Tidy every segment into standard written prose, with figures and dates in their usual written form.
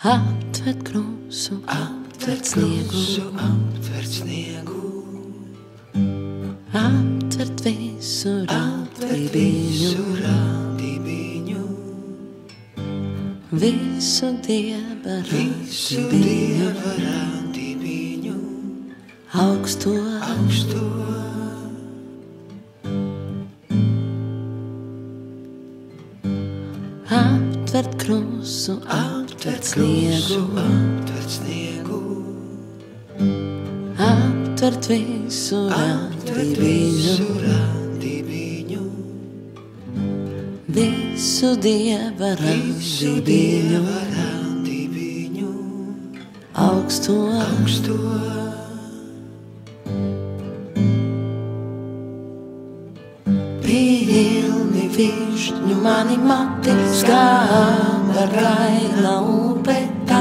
Aptvert krusu, aptvert sniegu, aptvert visu radībiņu, visu Dieva radībiņu, augsto. Aptvert krusu, aptvert sniegu, aptvert visu radībiņu, visu Dieva radībiņu, augsto. Pilni višņu mani mati, skāba gaila upe, tā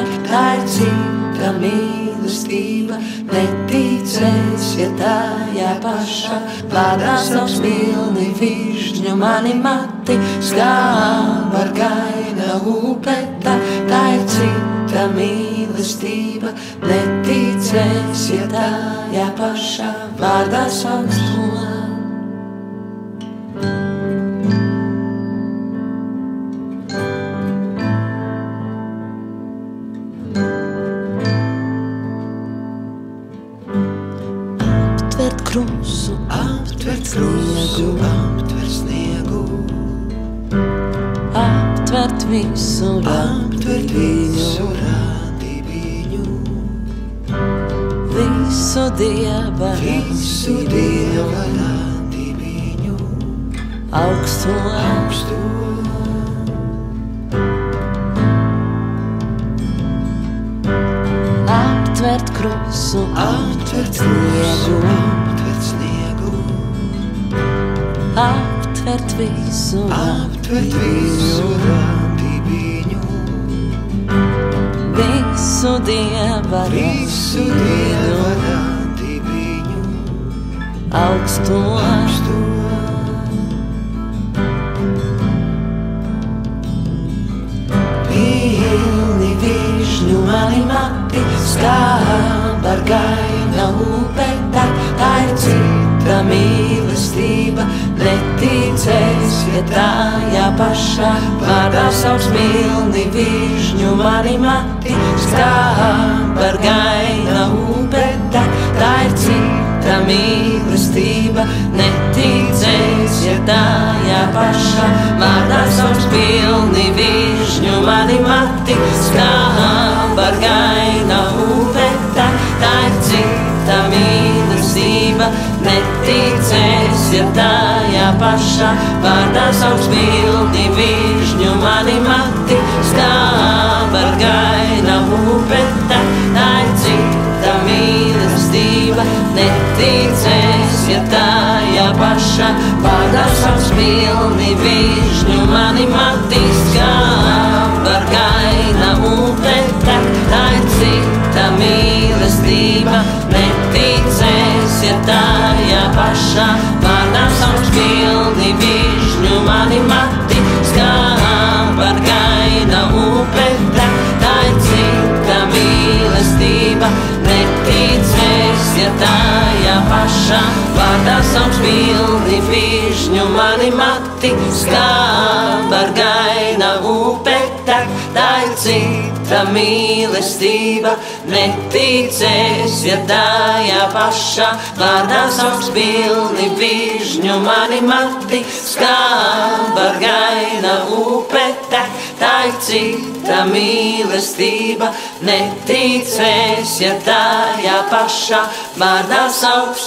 ir cita mīlestība, neticēs, ja tajā pašā plādās savs. Pilni višņu mani mati, skāba gaila upe, tā ir cita mīlestība, neticēs, ja tajā pašā plādās savs. Aptvert krusu, aptvert sniegu, aptvert visu radībiņu, visu Dieva radībiņu, augsto. Aptvert krusu, aptvert sniegu, aptvert visu radībiņu, visu Dieva radībiņu, augsto. Pilni višņu mani mati, skāba gaila upe, tā ir cita mīlestība, neticēs, ja tajā pašā plādās savs. Pilni višņu mani mati, skāba gaila upe, tā ir cita mīlestība, neticēs, ja tajā pašā plādās savs. Pilni višņu mani mati, skāba gaila upe, tā ir cita mīlestība, neticēs, ja tajā pašā plādās savs. Pilni višņu mani mati, skāba gaila upe, tā ir cita mīlestība, neticēs, ja tajā pašā plādās savs. Pilni višņu mani mati, skāba gaila upe, tā ir cita mīlestība, neticēs, ja tajā pašā plādās savs. Pilni višņu mani mati, skāba gaila upe, tā ir cita mīlestība, neticēs, ja tajā pašā plādās savs. Pilni višņu mani mati, skāba gaila upe, tā ir cita mīlestība, neticēs, ja tajā pašā plādās savs. Pilni višņu mani mati, skāba gaila upe, tā ir cita mīlestība, neticēs, ja tajā pašā plādās savs.